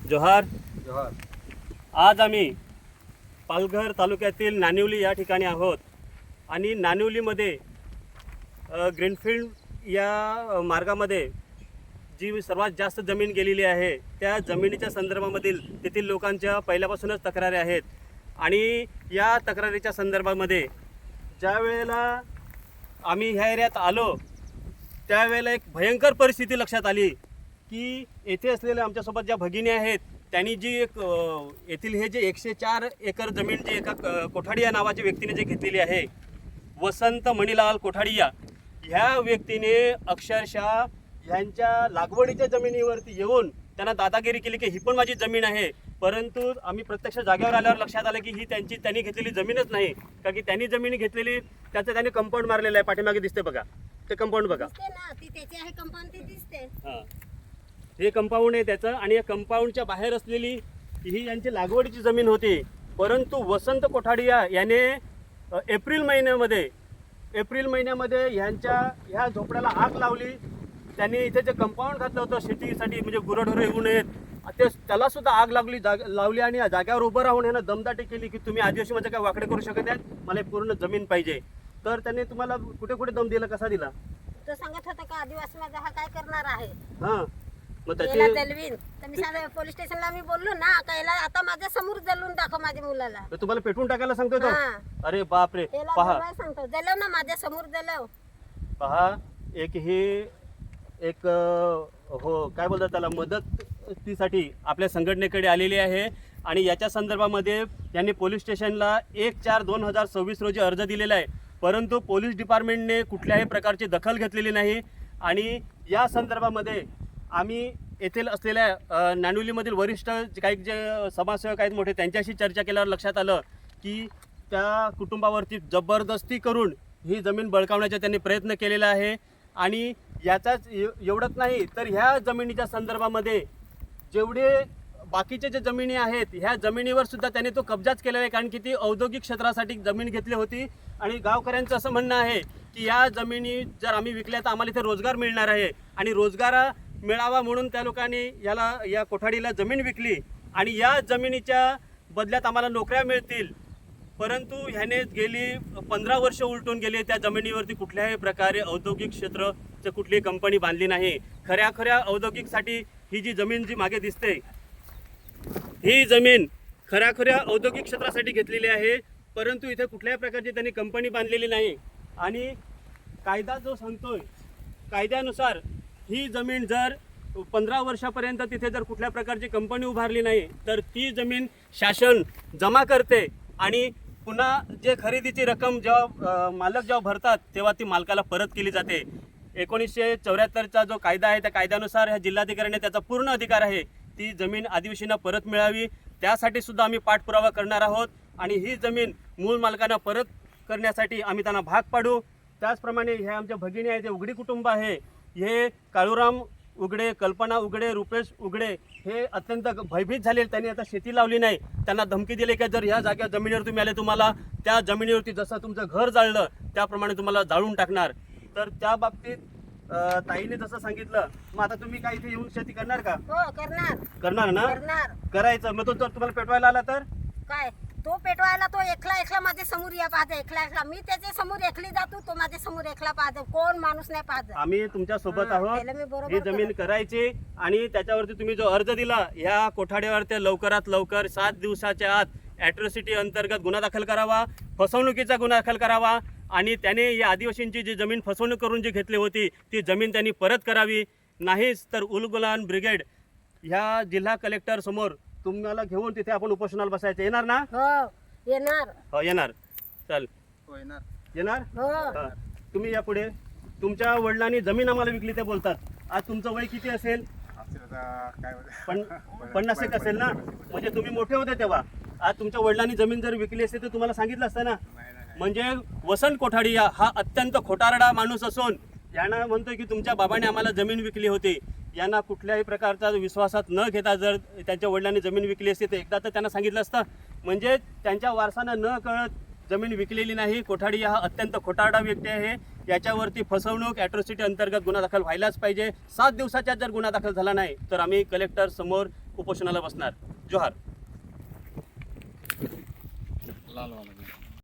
जोहार जोहार। आज आम्ही पालघर तालुक्यातील नानिवली या ठिकाणी आहोत आणि नानिवलीमध्ये ग्रीनफील्ड या मार्गामध्ये जी सर्वात जास्त जमीन गेलेली आहे त्या जमिनीच्या संदर्भामधील तेथील लोकांच्या पहिल्यापासूनच तक्रारी आहेत आणि या तक्रारीच्या संदर्भामध्ये ज्या वेळेला आम्ही ह्या एरियात आलो त्यावेळेला एक भयंकर परिस्थिती लक्षात आली की येथे असलेल्या आमच्यासोबत ज्या भगिनी आहेत त्यांनी जी एक येथील हे जे 104 एकर जमीन जी एका कोठाडिया नावाच्या व्यक्तीने जे घेतलेली आहे, वसंत मणिलाल कोठाडिया, ह्या व्यक्तीने अक्षरशः ह्यांच्या लागवडीच्या जमिनीवरती येऊन त्यांना दादागिरी केली की ही पण माझी जमीन आहे. परंतु आम्ही प्रत्यक्ष जागेवर आल्यावर लक्षात आलं की ही त्यांनी घेतलेली जमीनच नाही, कारण की त्यांनी जमीन घेतलेली त्याचं त्यांनी कंपाऊंड मारलेलं आहे. पाठीमागे दिसते बघा, ते कंपाऊंड बघा, हे कंपाऊंड आहे त्याचं. आणि या कंपाऊंडच्या बाहेर असलेली ही यांची लागवडीची जमीन होती. परंतु वसंत कोठाडिया याने एप्रिल महिन्यामध्ये ह्या झोपड्याला आग लावली. त्यांनी इथे जे कंपाऊंड घातलं होतं शेतीसाठी, म्हणजे गुरंढोरं येऊ नयेत, त्याला सुद्धा आग लावली आणि जाग्यावर उभं राहून ह्यानं दमदाटी केली की तुम्ही आदिवासी म्हणजे काय वाकडे करू शकत नाहीत, मला पूर्ण जमीन पाहिजे. तर त्यांनी तुम्हाला कुठे कुठे दम दिला, कसा दिला? तो सांगत होता का आदिवासी माझा हा काय करणार आहे. हां, मग त्याला जलवीन तर मी साधं पोलीस स्टेशनला मी बोललो ना का याला आता माझ्या समोर जलवून दाखव माझ्या मुलाला. तुम्हाला पेटवून टाकायला सांगतोय तो? अरे बाप रे, पहा सांगतो जलव ना माझ्या समोर जलव. पहा, एक हो काय बोलतात त्याला, मदतीसाठी आपल्या संघटनेकडे आलेली आहे आणि याच्या संदर्भामध्ये यांनी पोलीस स्टेशनला 1/4/2026 रोजी अर्ज दिलेला आहे. परंतु पोलीस डिपार्टमेंटने कुठल्याही प्रकारची दखल घेतलेली नाही आणि या संदर्भामध्ये आम्ही येथील असलेल्या नानिवलीमधील वरिष्ठ काही जे समाजसेवक आहेत मोठे, त्यांच्याशी चर्चा केल्यावर लक्षात आलं की त्या कुटुंबावरती जबरदस्ती करून ही जमीन बळकावण्याचा त्यांनी प्रयत्न केलेला आहे. आणि याचाच एवढंच नाही तर ह्या जमिनीच्या संदर्भामध्ये जेवढे बाकीचे जे जमिनी आहेत ह्या जमिनीवर सुद्धा त्यांनी तो कब्जाच केलेला आहे, कारण की ती औद्योगिक क्षेत्रासाठी जमीन घेतली होती. आणि गावकऱ्यांचं असं म्हणणं आहे की या जमिनी जर आम्ही विकल्या तर आम्हाला इथे रोजगार मिळणार आहे आणि रोजगार मिळावा म्हणून त्या लोकांनी या कोठाडीला जमीन विकली आणि या जमिनीच्या बदल्यात आम्हाला नोकऱ्या मिळतील. परंतु ह्याने गेली 15 वर्ष उलटून गेले, त्या जमिनीवरती कुठल्याही प्रकारे औद्योगिक क्षेत्राची कुठलीही कंपनी बांधली नाही. खऱ्या औद्योगिकसाठी ही जी जमीन जी मागे दिसते ही जमीन खऱ्या औद्योगिक क्षेत्रासाठी घेतलेली आहे. परंतु इथे कुठल्याही प्रकारची त्यांनी कंपनी बांधलेली नाही. आणि कायदा जो सांगतोय कायद्यानुसार ही जमीन जर 15 वर्षापर्यंत तिथे जर कुठल्या प्रकारची कंपनी उभारली नाही तर ती जमीन शासन जमा करते आणि पुन्हा जे खरेदीची रक्कम मालक जेव्हा भरतात तेव्हा ती मालकाला परत केली जाते. 1974चा जो कायदा आहे त्या कायद्यानुसार ह्या जिल्हाधिकाऱ्याने त्याचा पूर्ण अधिकार आहे ती जमीन आदिवासींना परत मिळावी. त्यासाठी सुद्धा आम्ही पाठपुरावा करणार आहोत आणि ही जमीन मूळ मालकांना परत करण्यासाठी आम्ही त्यांना भाग पाडू. त्याचप्रमाणे हे आमच्या भगिनी आहे, जे उघडी कुटुंब आहे, हे काळूराम उघडे, कल्पना उघडे, रुपेश उघडे हे अत्यंत भयभीत झाले. त्यांनी आता शेती लावली नाही. त्यांना धमकी दिली की जर ह्या जाग्या जमिनीवर तुम्ही आले तुम्हाला त्या जमिनीवरती जसं तुमचं घर जाळलं त्याप्रमाणे तुम्हाला जाळून टाकणार. तर त्या बाबतीत ताईने जसं सांगितलं, मग आता तुम्ही काय इथे येऊन शेती करणार का? हो करणार ना, करायचं. मग तो जर तुम्हाला पेटवायला आला तर काय, तो पेटवायला तो एकला माझ्या समोर या पाहते, एकला मी त्याच्या समोर एकली जातो, तो माझ्या समोर एकला पाहतो, कोण माणूस नाही पाहत. आम्ही तुमच्या सोबत आहोत. ही जमीन करायची आणि त्याच्यावरती तुम्ही जो अर्ज दिला ह्या कोठाड्यावर ते लवकरात लवकर 7 दिवसाच्या आत ॲट्रॉसिटी अंतर्गत गुन्हा दाखल करावा, फसवणुकीचा गुन्हा दाखल करावा आणि त्याने या आदिवासींची जी जमीन फसवणूक करून जी घेतली होती ती जमीन त्यांनी परत करावी. नाहीच तर उलगुलान ब्रिगेड ह्या जिल्हा कलेक्टर समोर तुम्हाला घेऊन तिथे आपण उपोषणाला बसायचं. येणार ना? हो येणार. हो येणार. चल येणार. तुम्ही या पुढे. तुमच्या वडिलांनी जमीन आम्हाला विकली ते बोलतात. आज तुमचं वय किती असेल? 50 एक असेल ना? म्हणजे तुम्ही मोठे होते तेव्हा. आज तुमच्या वडिलांनी जमीन जर विकली असते तर तुम्हाला सांगितलं असतं ना. म्हणजे वसंत कोठाडिया हा अत्यंत खोटारडा माणूस असून यांना म्हणतोय की तुमच्या बाबाने आम्हाला जमीन विकली होती. यांना कुठल्याही प्रकारचा विश्वासात न घेता जर त्यांच्या वडिलांनी जमीन विकली असती तर एकदा तर त्यांना सांगितलं असतं. म्हणजे त्यांच्या वारसानं न कळत जमीन विकलेली नाही. कोठाडी हा अत्यंत खोटारडा व्यक्ती आहे. याच्यावरती फसवणूक ॲट्रॉसिटी अंतर्गत गुन्हा दाखल व्हायलाच पाहिजे. 7 दिवसाच्या जर गुन्हा दाखल झाला नाही तर आम्ही कलेक्टर समोर उपोषणाला बसणार. जोहार.